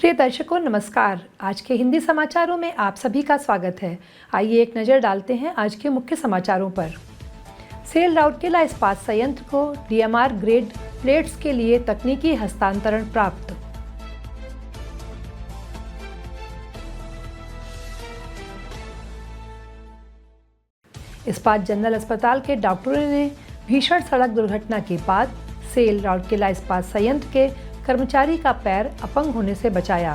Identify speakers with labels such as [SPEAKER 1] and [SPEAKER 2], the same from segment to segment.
[SPEAKER 1] प्रिय दर्शकों नमस्कार। आज के हिंदी समाचारों में आप सभी का स्वागत है। आइए एक नज़र डालते हैं आज के मुख्य समाचारों पर। सेल राउरकेला इस्पात संयंत्र को डीएमआर ग्रेड प्लेट्स के लिए तकनीकी हस्तांतरण प्राप्त। इस्पात जनरल अस्पताल के डॉक्टरों ने भीषण सड़क दुर्घटना के बाद सेल राउरकेला इस्पात संयंत्र के कर्मचारी का पैर अपंग होने से बचाया।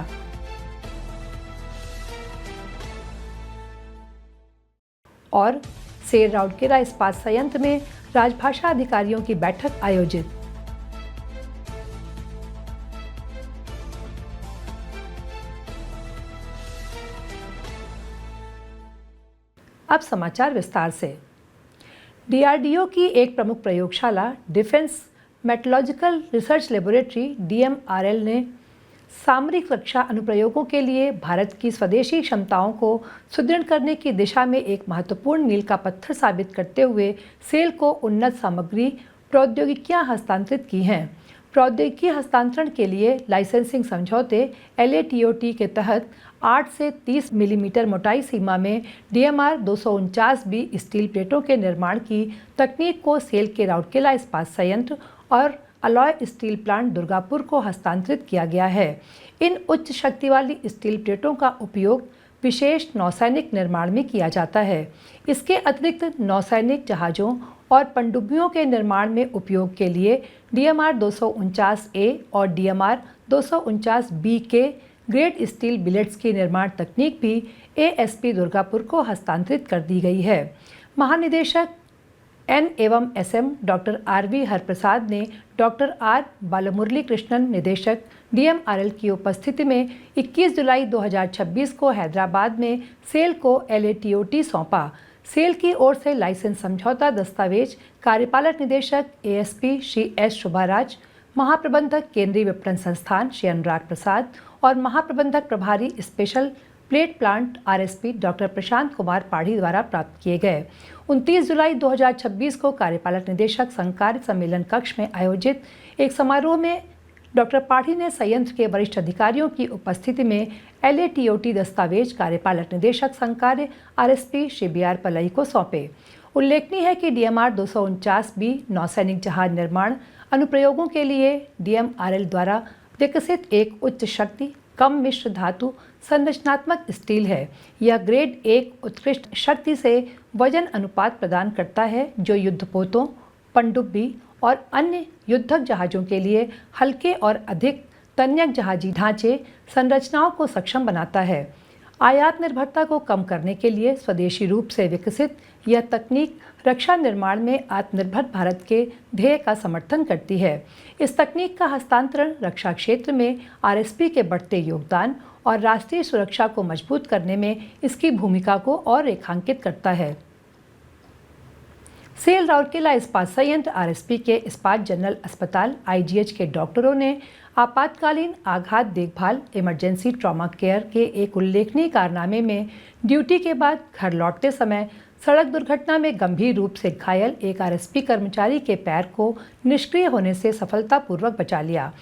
[SPEAKER 1] और सेल राउरकेला इस्पात संयंत्र में राजभाषा अधिकारियों की बैठक आयोजित। अब समाचार विस्तार से। डीआरडीओ की एक प्रमुख प्रयोगशाला Defence Metallurgical Research Laboratory DMRL ने सामरिक रक्षा अनुप्रयोगों के लिए भारत की स्वदेशी क्षमताओं को सुदृढ़ करने की दिशा में एक महत्वपूर्ण मील का पत्थर साबित करते हुए सेल को उन्नत सामग्री प्रौद्योगिकियां हस्तांतरित की हैं। प्रौद्योगिकी हस्तांतरण के लिए लाइसेंसिंग समझौते LATOT के तहत 8 से 30 मिलीमीटर मोटाई सीमा में DMR 249B स्टील प्लेटों के निर्माण की तकनीक को सेल के राउरकेला इस्पात संयंत्र और अलॉय स्टील प्लांट दुर्गापुर को हस्तांतरित किया गया है। इन उच्च शक्ति वाली स्टील प्लेटों का उपयोग विशेष नौसैनिक निर्माण में किया जाता है। इसके अतिरिक्त नौसैनिक जहाज़ों और पनडुब्बियों के निर्माण में उपयोग के लिए DMR 249A और DMR 249B के ग्रेड स्टील बिलेट्स की निर्माण तकनीक भी ASP दुर्गापुर को हस्तांतरित कर दी गई है। महानिदेशक N/SM डॉक्टर RV हरप्रसाद ने डॉक्टर R बालमुरली कृष्णन निदेशक DMRL की उपस्थिति में 21 जुलाई 2026 को हैदराबाद में सेल को LATOT सौंपा। सेल की ओर से लाइसेंस समझौता दस्तावेज कार्यपालक निदेशक ASP श्री S शुभाराज, महाप्रबंधक केंद्रीय विपणन संस्थान श्री अनुराग प्रसाद और महाप्रबंधक प्रभारी special plate plant RSP doctor Prashant Kumar Padhi द्वारा प्राप्त किए गए। 29 जुलाई 2026 को कार्यपालक निदेशक संकार्य सम्मेलन कक्ष में आयोजित एक समारोह में डॉक्टर पाढ़ी ने संयंत्र के वरिष्ठ अधिकारियों की उपस्थिति में LATOT दस्तावेज कार्यपालक निदेशक संकार्य RSP श्री BR पलई को सौंपे। उल्लेखनीय है कि DMR 249B नौसैनिक जहाज निर्माण अनुप्रयोगों के लिए DMRL द्वारा विकसित एक उच्च शक्ति कम मिश्र धातु संरचनात्मक स्टील है। यह ग्रेड 1 उत्कृष्ट शक्ति से वजन अनुपात प्रदान करता है जो युद्धपोतों, पनडुब्बी और अन्य युद्धक जहाज़ों के लिए हल्के और अधिक तन्यक जहाजी ढांचे संरचनाओं को सक्षम बनाता है। आयात निर्भरता को कम करने के लिए स्वदेशी रूप से विकसित यह तकनीक रक्षा निर्माण में आत्मनिर्भर भारत के ध्येय का समर्थन करती है। इस तकनीक का हस्तांतरण रक्षा क्षेत्र में RSP के बढ़ते योगदान और राष्ट्रीय सुरक्षा को मजबूत करने में इसकी भूमिका को और रेखांकित करता है। सेल राउरकेला इस्पात संयंत्र RSP के इस्पात जनरल अस्पताल IGH के डॉक्टरों ने आपातकालीन आघात देखभाल इमरजेंसी ट्रॉमा केयर के एक उल्लेखनीय कारनामे में ड्यूटी के बाद घर लौटते समय सड़क दुर्घटना में गंभीर रूप से घायल एक RSP कर्मचारी के पैर को निष्क्रिय होने से सफलतापूर्वक बचा लिया।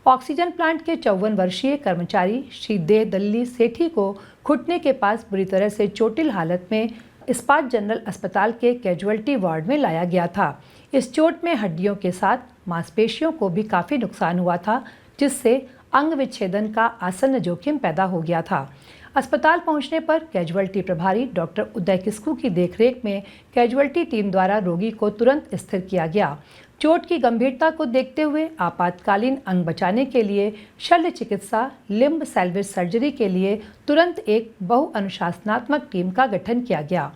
[SPEAKER 1] ऑक्सीजन प्लांट के 54 वर्षीय कर्मचारी श्री देव दल्ली सेठी को घुटने के पास बुरी तरह से चोटिल हालत में इस्पात जनरल अस्पताल के कैजुअल्टी वार्ड में लाया गया था। इस चोट में हड्डियों के साथ मांसपेशियों को भी काफ़ी नुकसान हुआ था, जिससे अंग विच्छेदन का आसन्न जोखिम पैदा हो गया था। अस्पताल पहुंचने पर कैजुअल्टी प्रभारी डॉक्टर उदय किस्कू की देखरेख में कैजुअल्टी टीम द्वारा रोगी को तुरंत स्थिर किया गया। चोट की गंभीरता को देखते हुए आपातकालीन अंग बचाने के लिए शल्य चिकित्सा लिम्ब सैल्वेज सर्जरी के लिए तुरंत एक बहुअनुशासनात्मक टीम का गठन किया गया।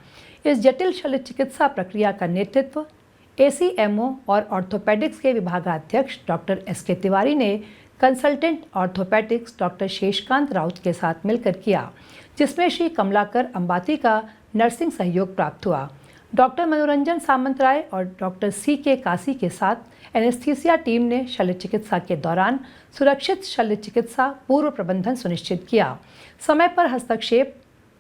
[SPEAKER 1] इस जटिल शल्य चिकित्सा प्रक्रिया का नेतृत्व ACMO और ऑर्थोपेडिक्स के विभागाध्यक्ष डॉक्टर SK तिवारी ने कंसल्टेंट ऑर्थोपेडिक्स डॉक्टर शेषकांत राउत के साथ मिलकर किया, जिसमें श्री कमलाकर अंबाती का नर्सिंग सहयोग प्राप्त हुआ। डॉक्टर मनोरंजन सामंतराय और डॉक्टर CK काशी के साथ एनेस्थीसिया टीम ने शल्य चिकित्सा के दौरान सुरक्षित शल्य चिकित्सा पूर्व प्रबंधन सुनिश्चित किया। समय पर हस्तक्षेप,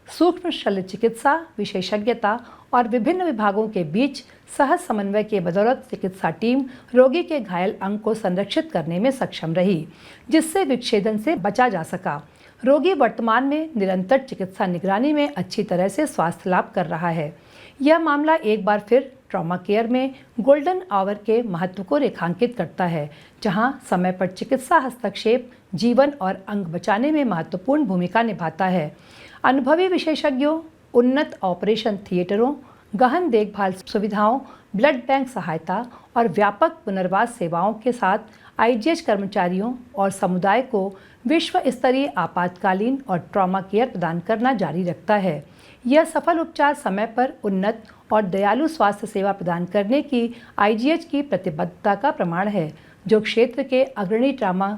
[SPEAKER 1] सूक्ष्म शल्य चिकित्सा विशेषज्ञता और विभिन्न विभागों के बीच सहज समन्वय के बदौलत चिकित्सा टीम रोगी के घायल अंग को संरक्षित करने में सक्षम रही, जिससे विच्छेदन से बचा जा सका। रोगी वर्तमान में निरंतर चिकित्सा निगरानी में अच्छी तरह से स्वास्थ्य लाभ कर रहा है। यह मामला एक बार फिर ट्रॉमा केयर में गोल्डन आवर के महत्व को रेखांकित करता है, जहां समय पर चिकित्सा हस्तक्षेप जीवन और अंग बचाने में महत्वपूर्ण भूमिका निभाता है। अनुभवी विशेषज्ञों, उन्नत ऑपरेशन थिएटरों, गहन देखभाल सुविधाओं, ब्लड बैंक सहायता और व्यापक पुनर्वास सेवाओं के साथ आईजीएच कर्मचारियों और समुदाय को विश्व स्तरीय आपातकालीन और ट्रॉमा केयर प्रदान करना जारी रखता है। यह सफल उपचार समय पर उन्नत और दयालु स्वास्थ्य सेवा प्रदान करने की आईजीएच की प्रतिबद्धता का प्रमाण है, जो क्षेत्र के अग्रणी ट्रॉमा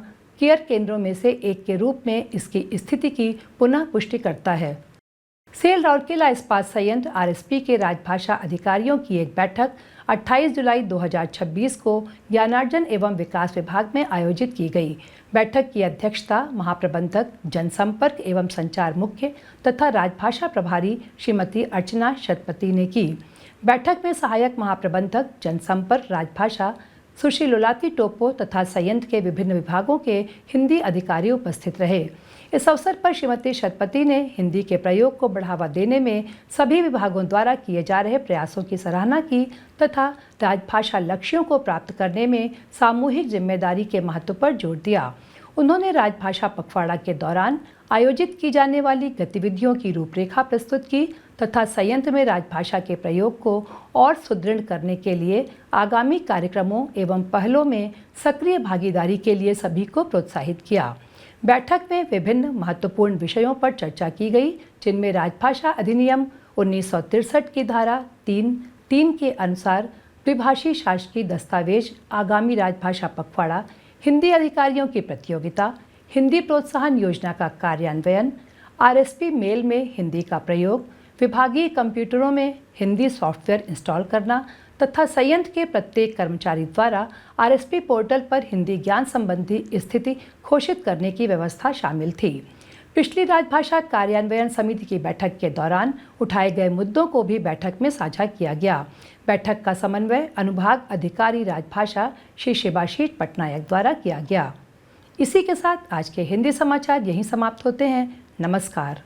[SPEAKER 1] केयर केंद्रों में से एक के रूप में इसकी स्थिति की पुनः पुष्टि करता है। सेल राउरकेला इस्पात संयंत्र आरएसपी के राजभाषा अधिकारियों की एक बैठक 28 जुलाई 2026 को ज्ञानार्जन एवं विकास विभाग में आयोजित की गई। बैठक की अध्यक्षता महाप्रबंधक जनसंपर्क एवं संचार मुख्य तथा राजभाषा प्रभारी श्रीमती अर्चना शतपथी ने की। बैठक में सहायक महाप्रबंधक जनसंपर्क राजभाषा सुश्री लोलाती टोपो तथा संयंत्र के विभिन्न विभागों के हिंदी अधिकारी उपस्थित रहे। इस अवसर पर श्रीमती शतपथी ने हिंदी के प्रयोग को बढ़ावा देने में सभी विभागों द्वारा किए जा रहे प्रयासों की सराहना की तथा राजभाषा लक्ष्यों को प्राप्त करने में सामूहिक जिम्मेदारी के महत्व पर जोर दिया। उन्होंने राजभाषा पखवाड़ा के दौरान आयोजित की जाने वाली गतिविधियों की रूपरेखा प्रस्तुत की तथा संयंत्र में राजभाषा के प्रयोग को और सुदृढ़ करने के लिए आगामी कार्यक्रमों एवं पहलों में सक्रिय भागीदारी के लिए सभी को प्रोत्साहित किया। बैठक में विभिन्न महत्वपूर्ण विषयों पर चर्चा की गई, जिनमें राजभाषा अधिनियम 1963 की धारा 3(3) के अनुसार द्विभाषी शासकीय दस्तावेज, आगामी राजभाषा पखवाड़ा, हिंदी अधिकारियों की प्रतियोगिता, हिंदी प्रोत्साहन योजना का कार्यान्वयन, आरएसपी मेल में हिंदी का प्रयोग, विभागीय कंप्यूटरों में हिंदी सॉफ्टवेयर इंस्टॉल करना तथा संयंत्र के प्रत्येक कर्मचारी द्वारा आरएसपी पोर्टल पर हिंदी ज्ञान संबंधी स्थिति घोषित करने की व्यवस्था शामिल थी। पिछली राजभाषा कार्यान्वयन समिति की बैठक के दौरान उठाए गए मुद्दों को भी बैठक में साझा किया गया। बैठक का समन्वय अनुभाग अधिकारी राजभाषा श्री शिवाशीष पटनायक द्वारा किया गया। इसी के साथ आज के हिंदी समाचार यहीं समाप्त होते हैं। नमस्कार।